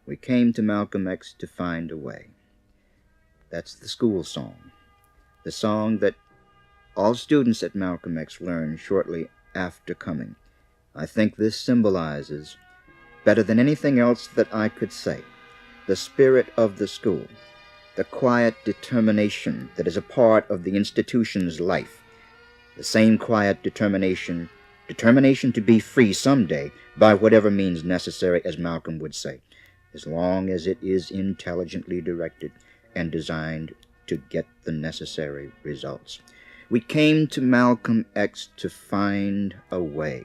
We came to Malcolm X to find a way. That's the school song, the song that all students at Malcolm X learn shortly after coming. I think this symbolizes, better than anything else that I could say, the spirit of the school, the quiet determination that is a part of the institution's life, the same quiet determination to be free someday by whatever means necessary, as Malcolm would say, as long as it is intelligently directed and designed to get the necessary results. We came to Malcolm X to find a way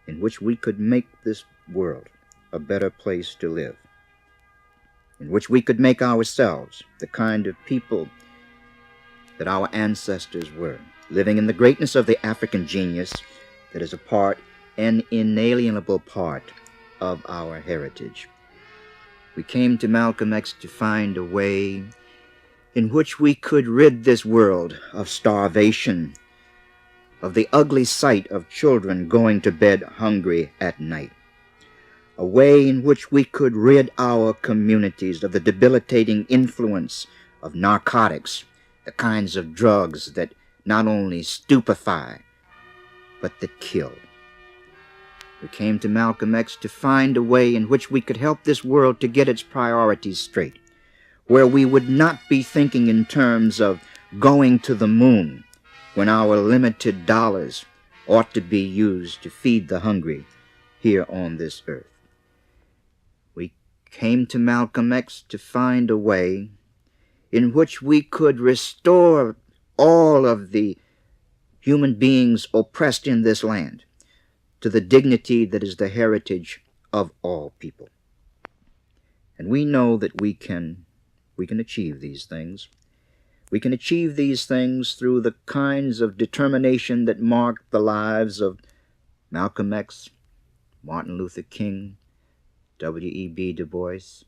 in which we could make this world a better place to live, in which we could make ourselves the kind of people that our ancestors were, living in the greatness of the African genius that is a part, an inalienable part of our heritage. We came to Malcolm X to find a way in which we could rid this world of starvation, of the ugly sight of children going to bed hungry at night, a way in which we could rid our communities of the debilitating influence of narcotics, the kinds of drugs that not only stupefy, but that kill. We came to Malcolm X to find a way in which we could help this world to get its priorities straight, where we would not be thinking in terms of going to the moon when our limited dollars ought to be used to feed the hungry here on this earth. We came to Malcolm X to find a way in which we could restore all of the human beings oppressed in this land to the dignity that is the heritage of all people. And we know that we can achieve these things. We can achieve these things through the kinds of determination that marked the lives of Malcolm X, Martin Luther King, W.E.B. Du Bois,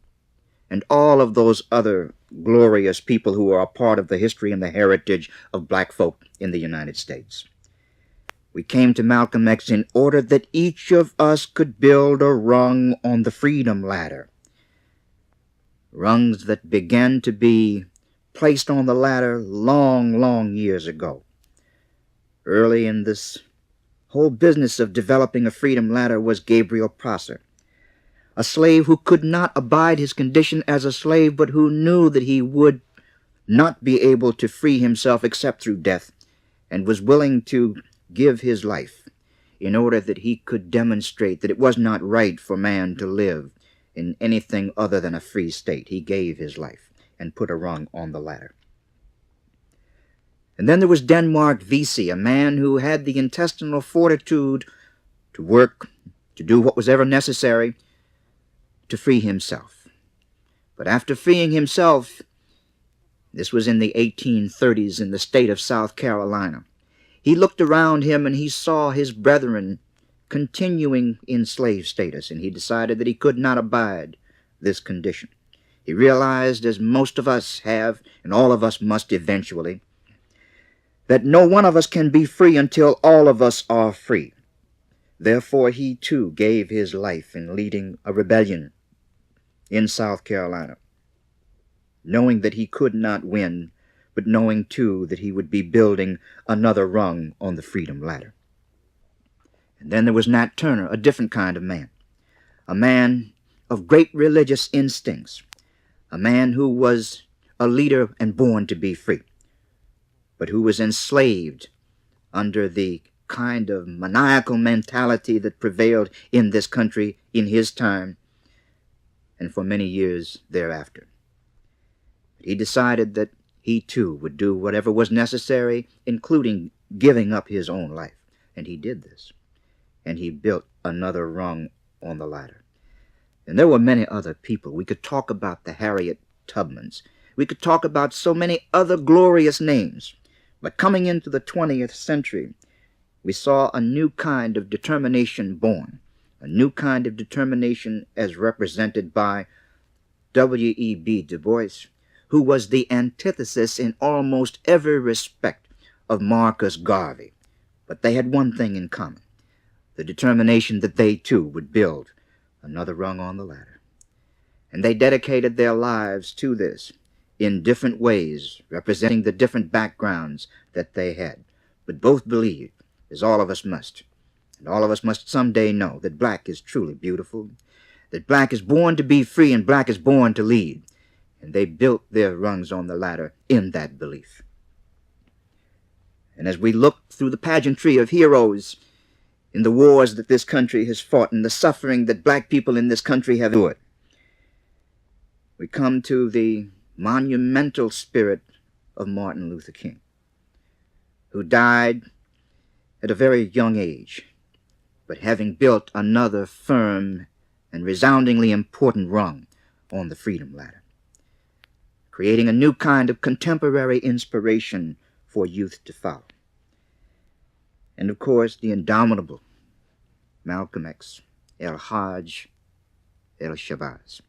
and all of those other glorious people who are a part of the history and the heritage of black folk in the United States. We came to Malcolm X in order that each of us could build a rung on the freedom ladder, rungs that began to be placed on the ladder long, long years ago. Early in this whole business of developing a freedom ladder was Gabriel Prosser, a slave who could not abide his condition as a slave, but who knew that he would not be able to free himself except through death, and was willing to give his life in order that he could demonstrate that it was not right for man to live in anything other than a free state. He gave his life and put a rung on the ladder. And then there was Denmark Vesey, a man who had the intestinal fortitude to work, to do what was ever necessary to free himself. But after freeing himself, this was in the 1830s in the state of South Carolina, he looked around him and he saw his brethren continuing in slave status, and he decided that he could not abide this condition. He realized, as most of us have, and all of us must eventually, that no one of us can be free until all of us are free. Therefore, he too gave his life in leading a rebellion in South Carolina, knowing that he could not win, but knowing too that he would be building another rung on the freedom ladder. And then there was Nat Turner, a different kind of man, a man of great religious instincts, a man who was a leader and born to be free, but who was enslaved under the kind of maniacal mentality that prevailed in this country in his time and for many years thereafter. He decided that he too would do whatever was necessary, including giving up his own life. And he did this. And he built another rung on the ladder. And there were many other people. We could talk about the Harriet Tubmans. We could talk about so many other glorious names. But coming into the 20th century, we saw a new kind of determination born, a new kind of determination as represented by W.E.B. Du Bois, who was the antithesis in almost every respect of Marcus Garvey. But they had one thing in common, the determination that they too would build another rung on the ladder. And they dedicated their lives to this in different ways, representing the different backgrounds that they had. But both believed, as all of us must, and all of us must someday know, that black is truly beautiful, that black is born to be free and black is born to lead. And they built their rungs on the ladder in that belief. And as we look through the pageantry of heroes in the wars that this country has fought and the suffering that black people in this country have endured, we come to the monumental spirit of Martin Luther King, who died at a very young age, but having built another firm and resoundingly important rung on the freedom ladder, creating a new kind of contemporary inspiration for youth to follow. And of course, the indomitable Malcolm X, El-Hajj El-Shabazz,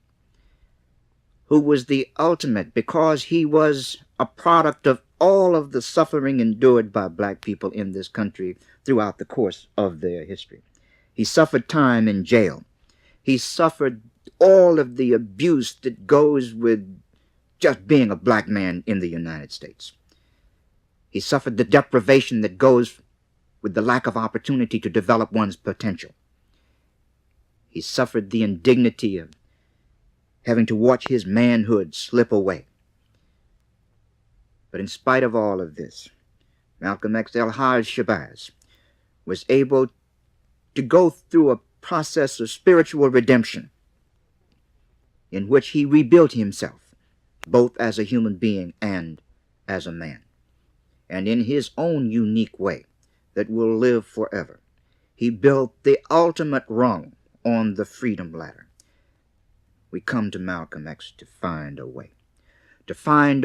who was the ultimate, because he was a product of all of the suffering endured by black people in this country throughout the course of their history. He suffered time in jail. He suffered all of the abuse that goes with just being a black man in the United States. He suffered the deprivation that goes with the lack of opportunity to develop one's potential. He suffered the indignity of having to watch his manhood slip away. But in spite of all of this, Malcolm X El-Hajj Shabazz was able to go through a process of spiritual redemption in which he rebuilt himself, both as a human being and as a man. And in his own unique way that will live forever, he built the ultimate rung on the freedom ladder. We come to Malcolm X to find a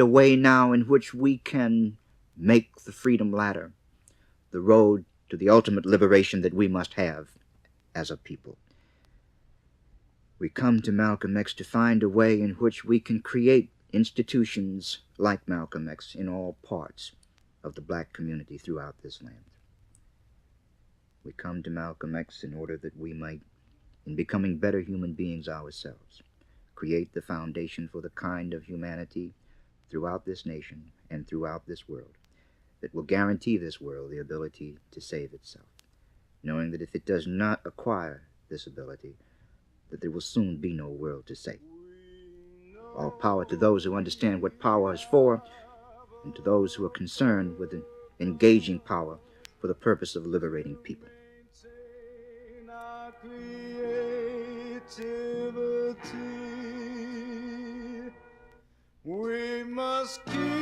way now in which we can make the freedom ladder the road to the ultimate liberation that we must have as a people. We come to Malcolm X to find a way in which we can create institutions like Malcolm X in all parts of the black community throughout this land. We come to Malcolm X in order that we might, in becoming better human beings ourselves, create the foundation for the kind of humanity throughout this nation and throughout this world that will guarantee this world the ability to save itself, knowing that if it does not acquire this ability, that there will soon be no world to save. All power to those who understand what power is for, and to those who are concerned with engaging power for the purpose of liberating people. We must keep